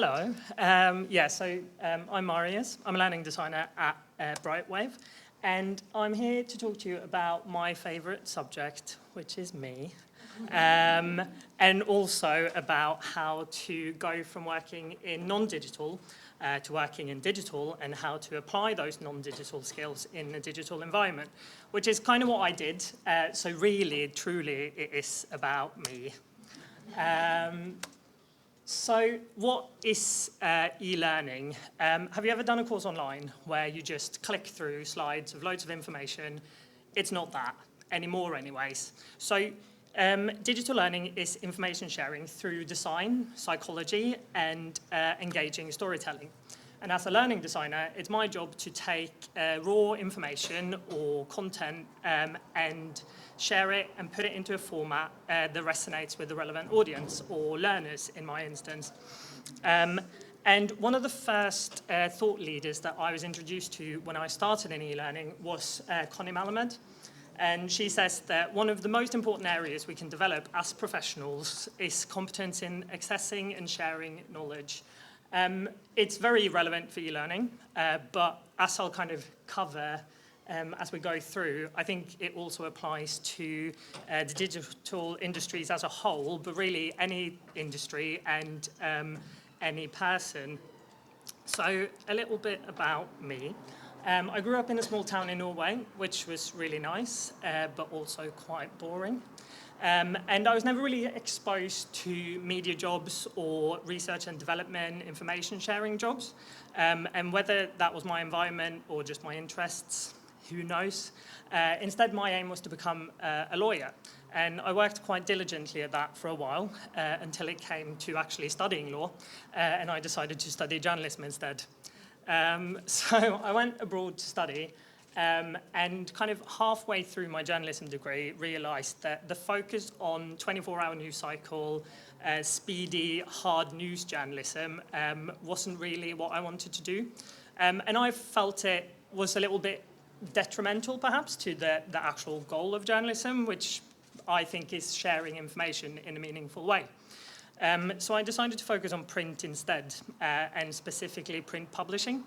Hello. I'm Marius. I'm a learning designer at Brightwave, and I'm here to talk to you about my favorite subject, which is me, and also about how to go from working in non-digital to working in digital, and how to apply those non-digital skills in a digital environment, which is kind of what I did. So really, truly, it is about me. So what is e-learning? Have you ever done a course online where you just click through slides of loads of information? It's not that anymore anyways. So digital learning is information sharing through design, psychology, and engaging storytelling. And as a learning designer, it's my job to take raw information or content and share it and put it into a format that resonates with the relevant audience, or learners in my instance. And one of the first thought leaders that I was introduced to when I started in e-learning was Connie Malamed. And she says that one of the most important areas we can develop as professionals is competence in accessing and sharing knowledge. It's very relevant for e-learning, but as I'll kind of cover as we go through, I think it also applies to the digital industries as a whole, but really any industry and any person. So a little bit about me. I grew up in a small town in Norway, which was really nice, but also quite boring. And I was never really exposed to media jobs or research and development, information sharing jobs. And whether that was my environment or just my interests, who knows? Instead, my aim was to become a lawyer. And I worked quite diligently at that for a while until it came to actually studying law. And I decided to study journalism instead. So I went abroad to study. And kind of halfway through my journalism degree, realized that the focus on 24-hour news cycle, speedy, hard news journalism wasn't really what I wanted to do. And I felt it was a little bit detrimental, perhaps, to the actual goal of journalism, which I think is sharing information in a meaningful way. So I decided to focus on print instead, and specifically print publishing.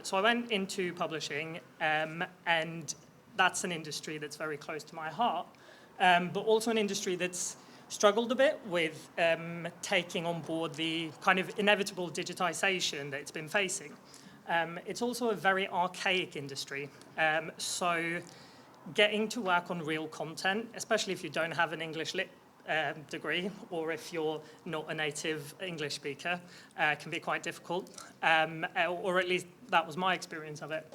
So I went into publishing, and that's an industry that's very close to my heart, but also an industry that's struggled a bit with taking on board the kind of inevitable digitization that it's been facing. It's also a very archaic industry, so getting to work on real content, especially if you don't have an English lit degree, or if you're not a native English speaker, can be quite difficult, or at least that was my experience of it.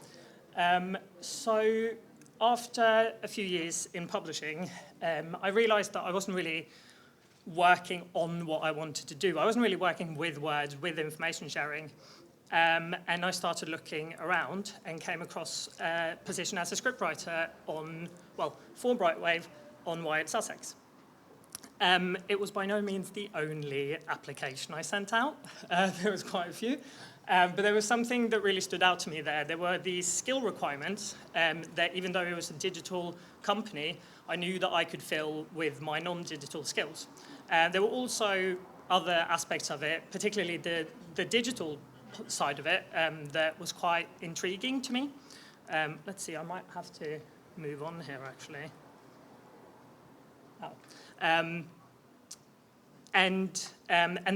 So after a few years in publishing, I realized that I wasn't really working on what I wanted to do. I wasn't really working with words, with information sharing. And I started looking around and came across a position as a scriptwriter for Brightwave on Wired Sussex. It was by no means the only application I sent out. There was quite a few. But there was something that really stood out to me there. There were these skill requirements that even though it was a digital company, I knew that I could fill with my non-digital skills. There were also other aspects of it, particularly the digital side of it, that was quite intriguing to me. Let's see, I might have to move on here, actually. And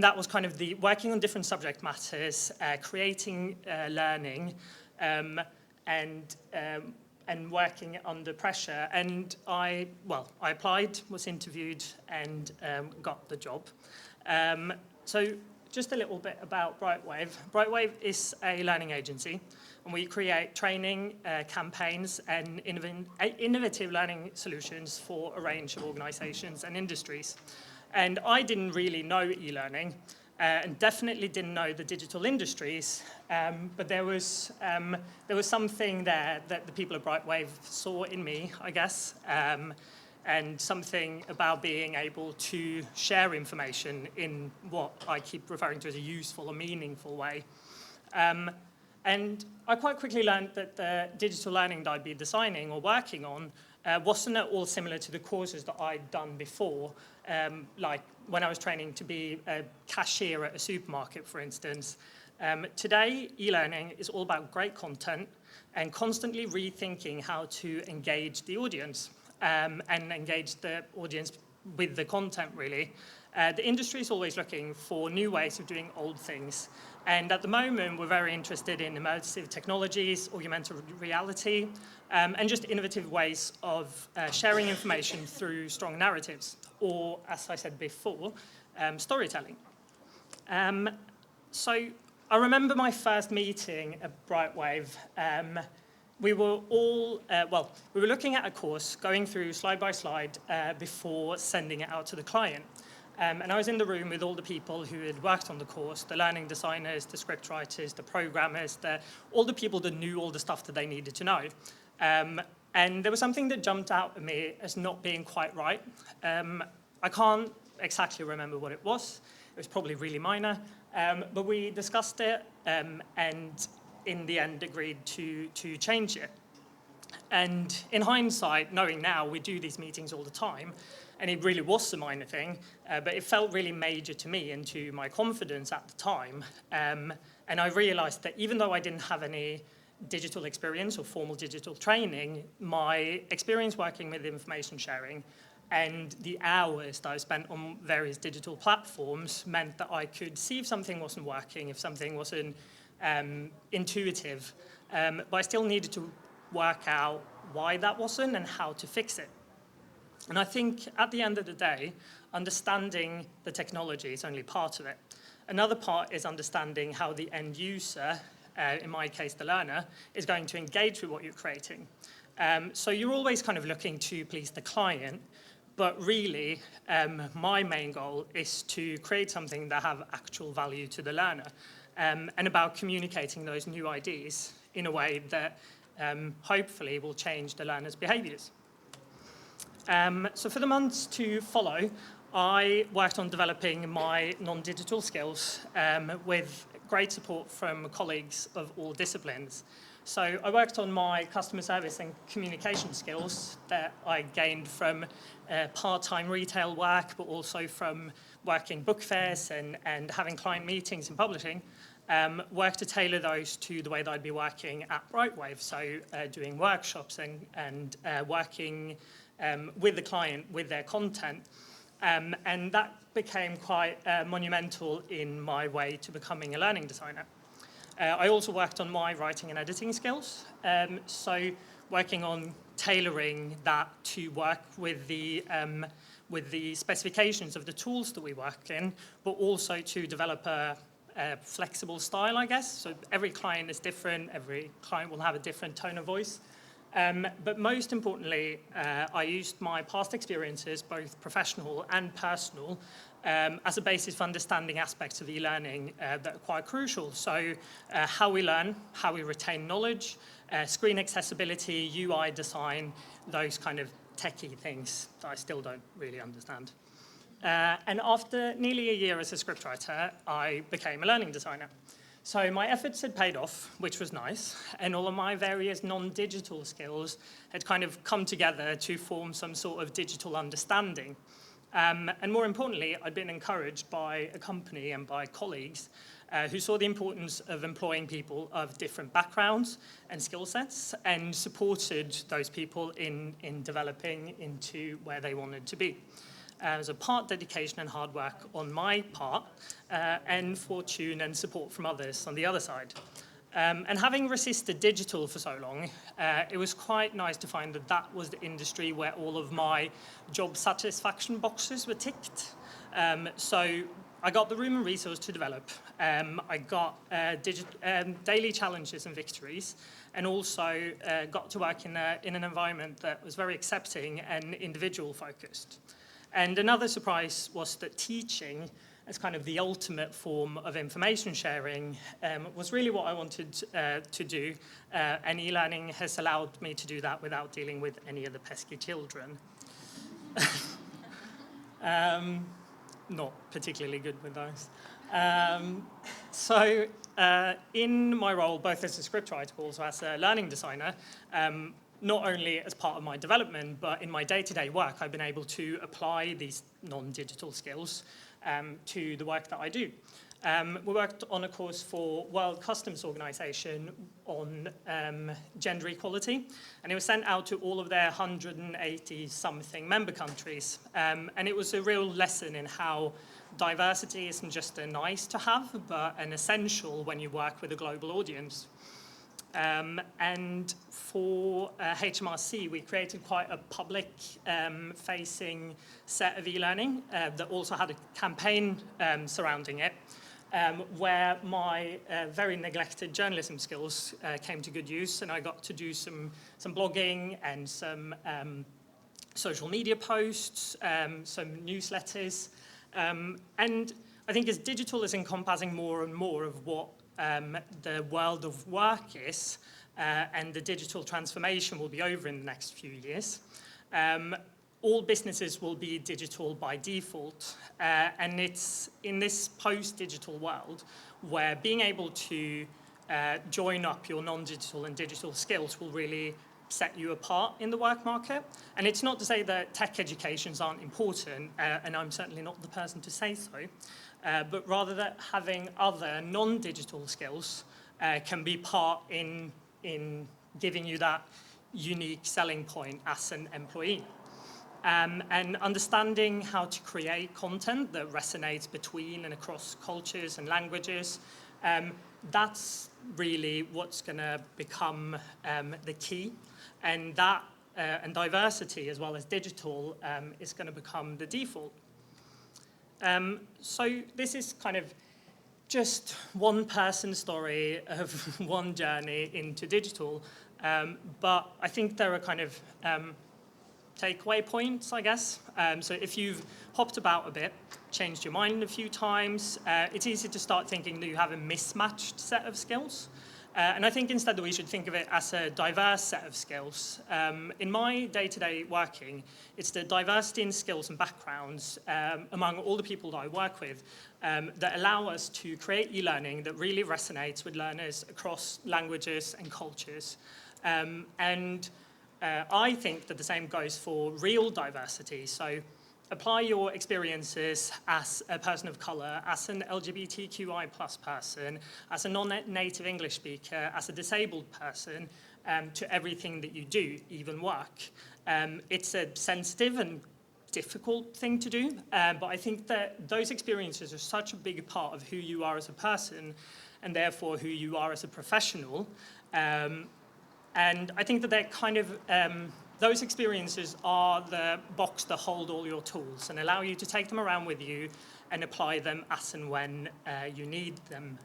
that was kind of the working on different subject matters, creating learning, and working under pressure. And I applied, was interviewed, and got the job. So just a little bit about Brightwave. Brightwave is a learning agency, and we create training, campaigns, and innovative learning solutions for a range of organizations and industries. And I didn't really know e-learning, and definitely didn't know the digital industries, but there was something there that the people at Brightwave saw in me, I guess, and something about being able to share information in what I keep referring to as a useful or meaningful way. And I quite quickly learned that the digital learning that I'd be designing or working on wasn't at all similar to the courses that I'd done before, like when I was training to be a cashier at a supermarket, for instance. Today, e-learning is all about great content and constantly rethinking how to engage the audience and engage the audience with the content, really. The industry is always looking for new ways of doing old things. And at the moment, we're very interested in immersive technologies, augmented reality, and just innovative ways of sharing information through strong narratives, or, as I said before, storytelling. So I remember my first meeting at Brightwave. We were all, we were looking at a course, going through slide by slide before sending it out to the client. And I was in the room with all the people who had worked on the course, the learning designers, the script writers, the programmers, all the people that knew all the stuff that they needed to know. And there was something that jumped out at me as not being quite right. I can't exactly remember what it was. It was probably really minor. But we discussed it and in the end agreed to change it. And in hindsight, knowing now, we do these meetings all the time, and it really was a minor thing, but it felt really major to me and to my confidence at the time. And I realized that even though I didn't have any digital experience or formal digital training, my experience working with information sharing and the hours that I spent on various digital platforms meant that I could see if something wasn't working, if something wasn't intuitive, but I still needed to work out why that wasn't and how to fix it. And I think at the end of the day, understanding the technology is only part of it. Another part is understanding how the end user, in my case the learner, is going to engage with what you're creating. So you're always kind of looking to please the client, but really my main goal is to create something that have actual value to the learner, and about communicating those new ideas in a way that hopefully will change the learner's behaviors. So for the months to follow, I worked on developing my non-digital skills with great support from colleagues of all disciplines. So I worked on my customer service and communication skills that I gained from part-time retail work, but also from working book fairs and having client meetings and publishing. Work to tailor those to the way that I'd be working at Brightwave, so doing workshops and working with the client, with their content. And that became quite monumental in my way to becoming a learning designer. I also worked on my writing and editing skills, so working on tailoring that to work with the specifications of the tools that we work in, but also to develop a flexible style, I guess. So every client is different, every client will have a different tone of voice. But most importantly, I used my past experiences, both professional and personal, as a basis for understanding aspects of e-learning that are quite crucial. So how we learn, how we retain knowledge, screen accessibility, UI design, those kind of techie things that I still don't really understand. And after nearly a year as a scriptwriter, I became a learning designer. So my efforts had paid off, which was nice, and all of my various non-digital skills had kind of come together to form some sort of digital understanding. And more importantly, I'd been encouraged by a company and by colleagues who saw the importance of employing people of different backgrounds and skill sets and supported those people in developing into where they wanted to be. As a part dedication and hard work on my part, and fortune and support from others on the other side. And having resisted digital for so long, it was quite nice to find that that was the industry where all of my job satisfaction boxes were ticked. So I got the room and resource to develop. I got daily challenges and victories, and also got to work in an environment that was very accepting and individual focused. And another surprise was that teaching, as kind of the ultimate form of information sharing, was really what I wanted to do. And e-learning has allowed me to do that without dealing with any of the pesky children. Not particularly good with those. In my role, both as a scriptwriter but also as a learning designer, not only as part of my development, but in my day-to-day work, I've been able to apply these non-digital skills to the work that I do. We worked on a course for World Customs Organization on gender equality, and it was sent out to all of their 180-something member countries. And it was a real lesson in how diversity isn't just a nice to have, but an essential when you work with a global audience. And for HMRC, we created quite a public-facing set of e-learning that also had a campaign surrounding it, where my very neglected journalism skills came to good use, and I got to do some blogging and some social media posts, some newsletters. And I think as digital is encompassing more and more of what the world of work is, and the digital transformation will be over in the next few years, all businesses will be digital by default. And it's in this post-digital world where being able to join up your non-digital and digital skills will really set you apart in the work market. And it's not to say that tech educations aren't important, and I'm certainly not the person to say so, but rather that having other non-digital skills can be part in giving you that unique selling point as an employee. And understanding how to create content that resonates between and across cultures and languages, that's really what's going to become the key. And that and diversity, as well as digital, is going to become the default. So this is kind of just one person's story of one journey into digital, but I think there are kind of takeaway points, I guess. So if you've hopped about a bit, changed your mind a few times, it's easy to start thinking that you have a mismatched set of skills. And I think instead that we should think of it as a diverse set of skills. In my day-to-day working, it's the diversity in skills and backgrounds among all the people that I work with that allow us to create e-learning that really resonates with learners across languages and cultures. And I think that the same goes for real diversity. So apply your experiences as a person of color, as an LGBTQI+ person, as a non-native English speaker, as a disabled person, to everything that you do, even work. It's a sensitive and difficult thing to do, but I think that those experiences are such a big part of who you are as a person, and therefore who you are as a professional. And I think that they're kind of, those experiences are the box that hold all your tools and allow you to take them around with you and apply them as and when you need them.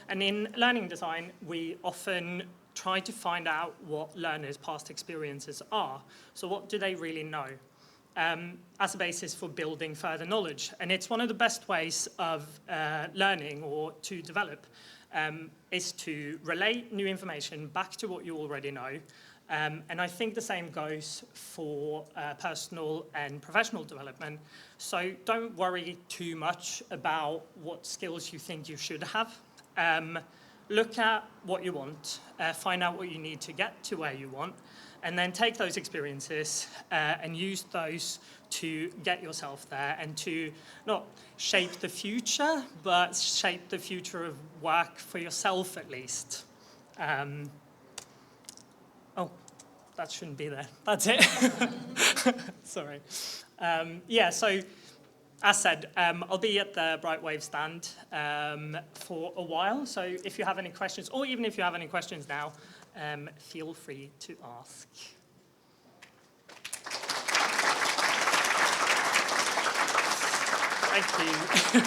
And in learning design, we often try to find out what learners' past experiences are. So what do they really know? As a basis for building further knowledge. And it's one of the best ways of learning or to develop is to relate new information back to what you already know. And I think the same goes for personal and professional development. So don't worry too much about what skills you think you should have. Look at what you want, find out what you need to get to where you want, and then take those experiences and use those to get yourself there and to not shape the future, but shape the future of work for yourself at least. Oh, that shouldn't be there. That's it. Sorry. Yeah, so as said, I'll be at the Brightwave stand for a while. So if you have any questions, or even if you have any questions now, feel free to ask. Thank you.